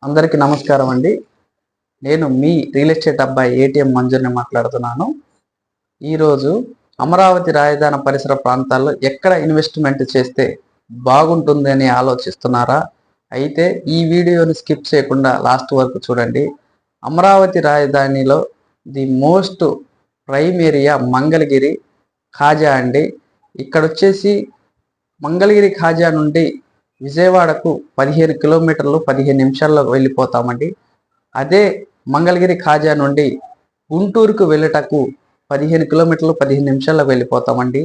అందరికీ నమస్కారం అండి. నేను మీ రియల్ ఎస్టేట్ అబ్బాయి ఏటీఎం మంజుని మాట్లాడుతున్నాను. ఈరోజు అమరావతి రాజధాని పరిసర ప్రాంతాల్లో ఎక్కడ ఇన్వెస్ట్మెంట్ చేస్తే బాగుంటుంది అని ఆలోచిస్తున్నారా? అయితే ఈ వీడియోని స్కిప్ చేయకుండా లాస్ట్ వరకు చూడండి. అమరావతి రాజధానిలో the most prime area Mangalagiri Khaja అండి. ఇక్కడ వచ్చేసి మంగళగిరి ఖాజా నుండి విజయవాడకు 15 కిలోమీటర్లు 15 నిమిషాల్లో వెళ్ళిపోతామండి. అదే మంగళగిరి ఖాజా నుండి గుంటూరుకు వెళ్ళటకు 15 కిలోమీటర్లు 15 నిమిషాల్లో వెళ్ళిపోతామండి.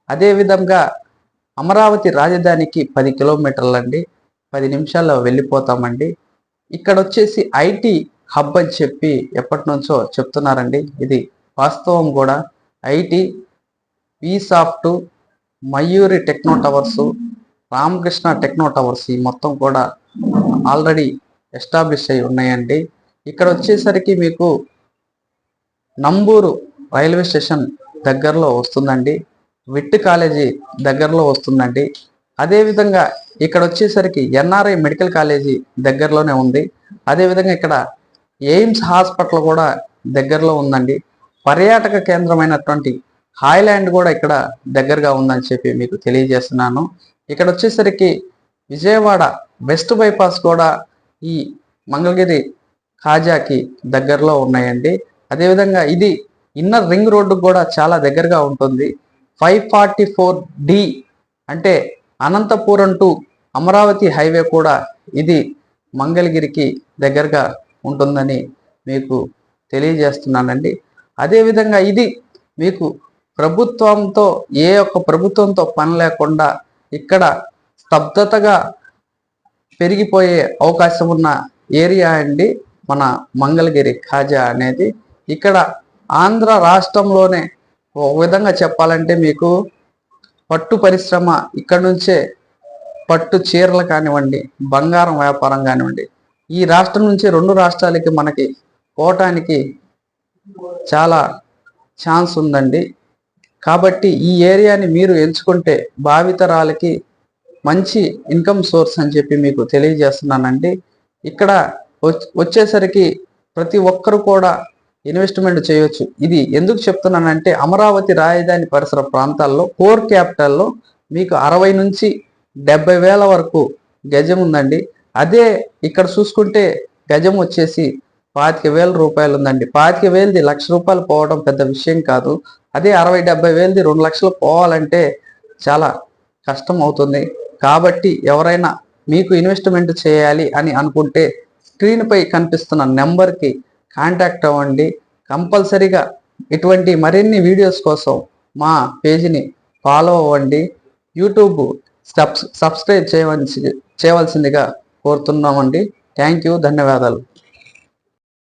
అదేవిధంగా అమరావతి రాజధానికి 10 కిలోమీటర్లు అండి, 10 నిమిషాల్లో వెళ్ళిపోతామండి. ఇక్కడ వచ్చేసి ఐటీ హబ్ అని చెప్పి ఎప్పటి నుంచో చెప్తున్నారండి. ఇది వాస్తవం కూడా. IT, VSoft, Mayuri techno towers, Ramakrishna techno towers ఈ మొత్తం కూడా ఆల్రెడీ ఎస్టాబ్లిష్ అయి ఉన్నాయండి. ఇక్కడ వచ్చేసరికి మీకు నంబూరు రైల్వే స్టేషన్ దగ్గరలో వస్తుందండి, విట్ కాలేజీ దగ్గరలో వస్తుందండి. అదేవిధంగా ఇక్కడ వచ్చేసరికి ఎన్ఆర్ఐ మెడికల్ కాలేజీ దగ్గరలోనే ఉంది. అదేవిధంగా ఇక్కడ ఎయిమ్స్ హాస్పిటల్ కూడా దగ్గరలో ఉందండి. పర్యాటక కేంద్రమైనటువంటి హాయ్లాండ్ కూడా ఇక్కడ దగ్గరగా ఉందని చెప్పి మీకు తెలియజేస్తున్నాను. ఇక్కడ వచ్చేసరికి విజయవాడ వెస్ట్ బైపాస్ కూడా ఈ మంగళగిరి ఖాజాకి దగ్గరలో ఉన్నాయండి. అదేవిధంగా ఇది ఇన్నర్ రింగ్ రోడ్డు కూడా చాలా దగ్గరగా ఉంటుంది. 544D అంటే అనంతపురం టు అమరావతి హైవే కూడా ఇది మంగళగిరికి దగ్గరగా ఉంటుందని మీకు తెలియజేస్తున్నానండి. అదేవిధంగా ఇది మీకు ప్రభుత్వంతో ఏ ఒక్క ప్రభుత్వంతో పని లేకుండా ఇక్కడ స్తబ్దతగా పెరిగిపోయే అవకాశం ఉన్న ఏరియా అండి మన మంగళగిరి ఖాజా అనేది. ఇక్కడ ఆంధ్ర రాష్ట్రంలోనే ఒక విధంగా చెప్పాలంటే మీకు పట్టు పరిశ్రమ ఇక్కడ నుంచే, పట్టు చీరలు కానివ్వండి, బంగారం వ్యాపారం కానివ్వండి, ఈ రాష్ట్రం నుంచి 2 రాష్ట్రాలకి మనకి పోవటానికి చాలా ఛాన్స్ ఉందండి. కాబట్టి ఈ ఏరియాని మీరు ఎంచుకుంటే భావితరాలకి మంచి ఇన్కమ్ సోర్స్ అని చెప్పి మీకు తెలియజేస్తున్నానండి. ఇక్కడ వచ్చేసరికి ప్రతి ఒక్కరు కూడా ఇన్వెస్ట్మెంట్ చేయొచ్చు. ఇది ఎందుకు చెప్తున్నానంటే అమరావతి రాజధాని పరిసర ప్రాంతాల్లో కోర్ క్యాపిటల్లో మీకు 60 నుంచి 70 వేల వరకు గజం ఉందండి. అదే ఇక్కడ చూసుకుంటే గజం వచ్చేసి 25,000 రూపాయలు ఉందండి. 25,000ది ₹1,00,000 పోవడం పెద్ద విషయం కాదు. అదే 60-70 వేలది 2 లక్షలు పోవాలంటే చాలా కష్టం అవుతుంది. కాబట్టి ఎవరైనా మీకు ఇన్వెస్ట్మెంట్ చేయాలి అని అనుకుంటే స్క్రీన్పై కనిపిస్తున్న నెంబర్కి కాంటాక్ట్ అవ్వండి. కంపల్సరీగా ఇటువంటి మరిన్ని వీడియోస్ కోసం మా పేజీని ఫాలో అవ్వండి. యూట్యూబ్ సబ్స్క్రైబ్ చేయవలసిందిగా కోరుతున్నామండి. థ్యాంక్ యూ, ధన్యవాదాలు.